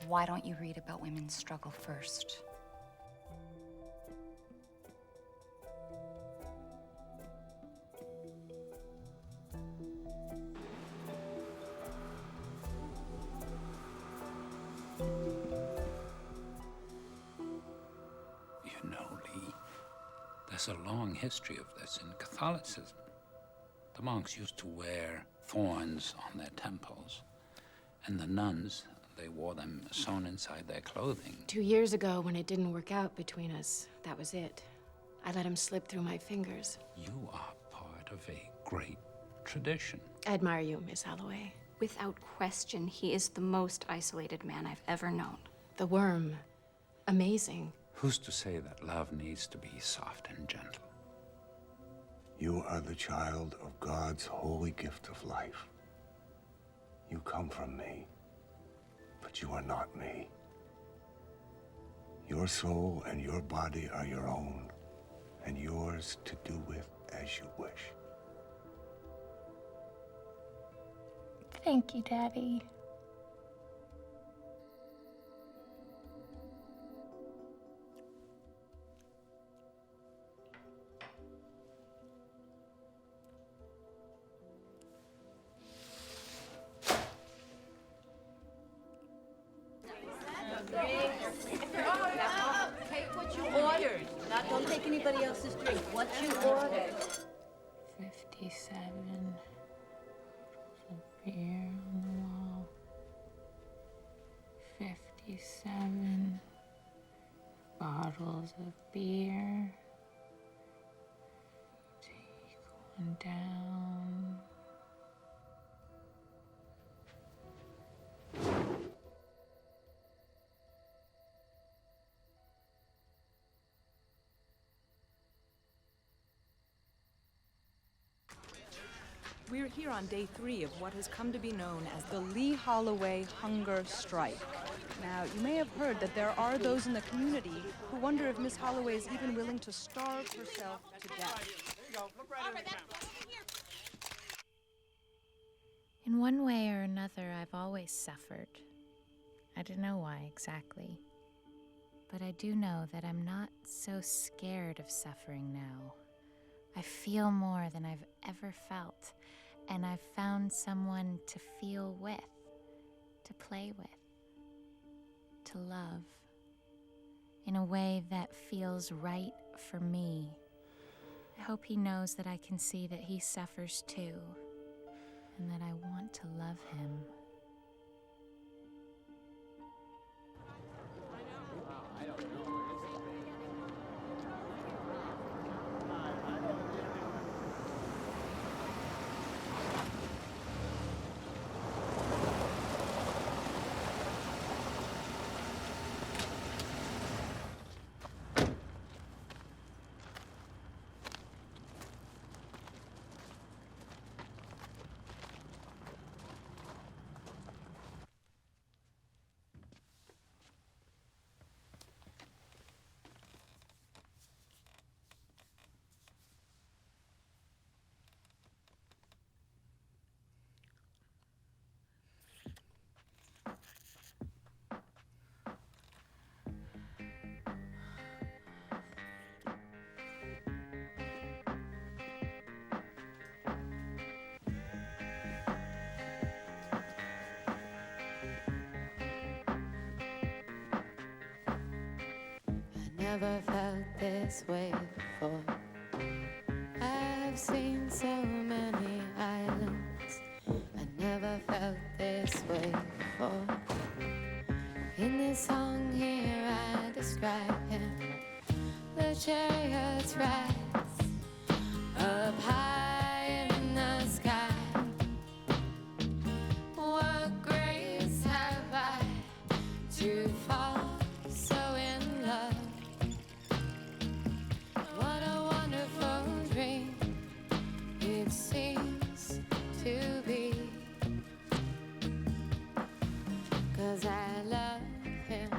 Why don't you read about women's struggle first? You know, Lee, there's a long history of this in Catholicism. The monks used to wear thorns on their temples, and the nuns, they wore them sewn inside their clothing. 2 years ago, when it didn't work out between us, that was it. I let him slip through my fingers. You are part of a great tradition. I admire you, Miss Holloway. Without question, he is the most isolated man I've ever known. The worm. Amazing. Who's to say that love needs to be soft and gentle? You are the child of God's holy gift of life. You come from me, but you are not me. Your soul and your body are your own, and yours to do with as you wish. Thank you, Daddy. Take what you ordered. Now, don't take anybody else's drink. What you ordered. 57 bottles of beer on the wall. 57 bottles of beer. Take one down. We're here on day 3 of what has come to be known as the Lee Holloway Hunger Strike. Now, you may have heard that there are those in the community who wonder if Miss Holloway is even willing to starve herself to death. In one way or another, I've always suffered. I don't know why exactly. But I do know that I'm not so scared of suffering now. I feel more than I've ever felt, and I've found someone to feel with, to play with, to love, in a way that feels right for me. I hope he knows that I can see that he suffers too, and that I want to love him. Never felt this way before. I've seen so many islands. I never felt this way before. In this song here I describe him. The chariots rise up high in the sky. What grace have I to fall so in love? What a wonderful dream it seems to be. 'Cause I love him.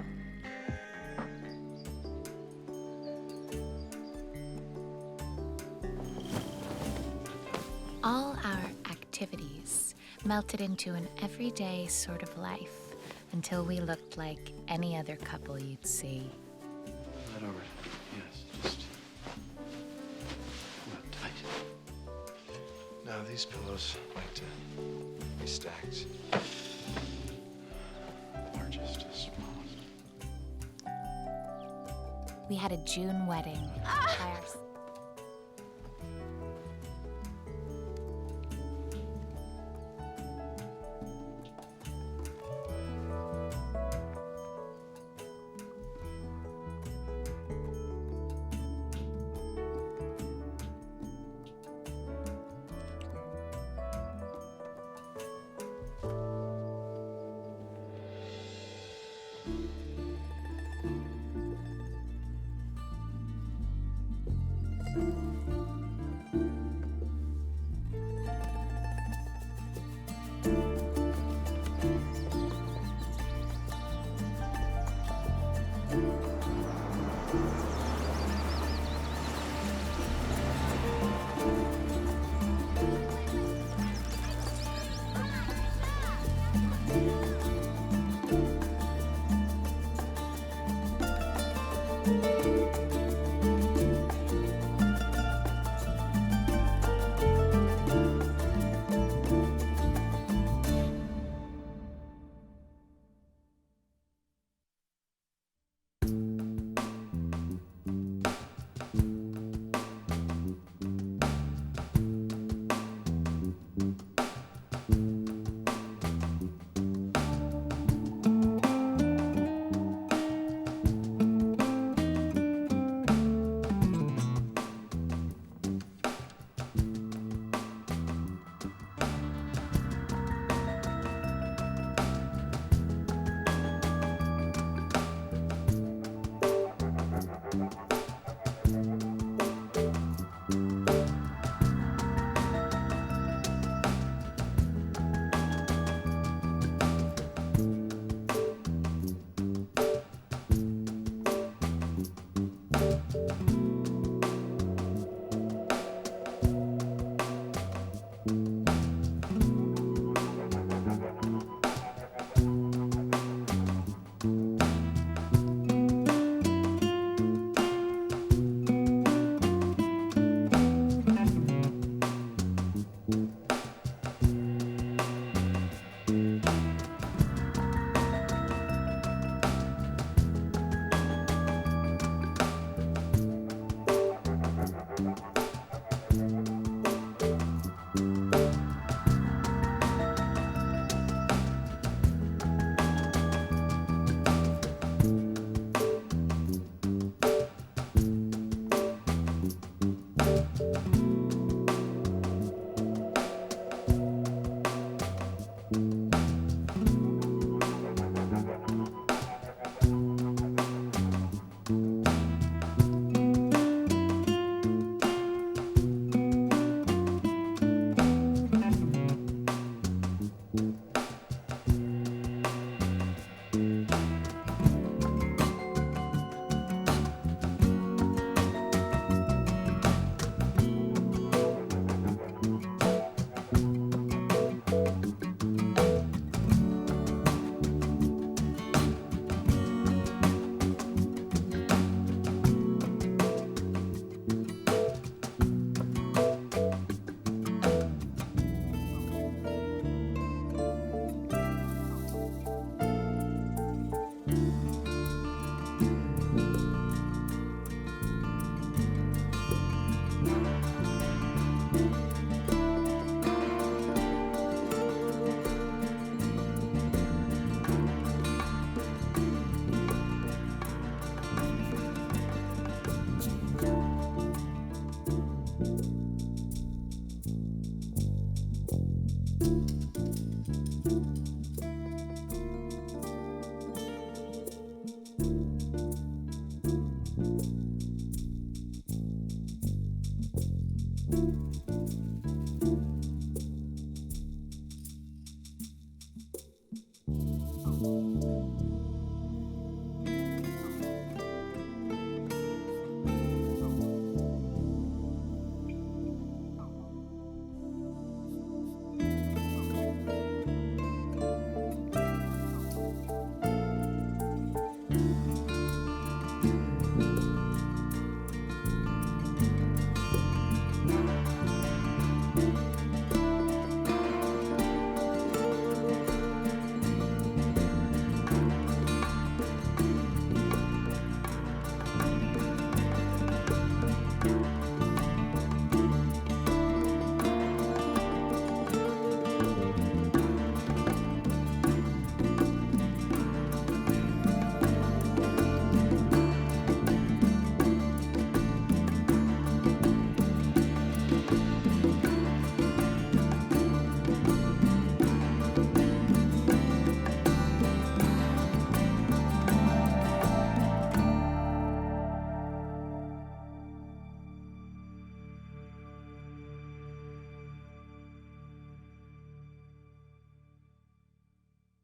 All our activities melted into an everyday sort of life until we looked like any other couple you'd see. That over. Yes, just pull it tight. Now these pillows like to be stacked. Largest to smallest. We had a June wedding by our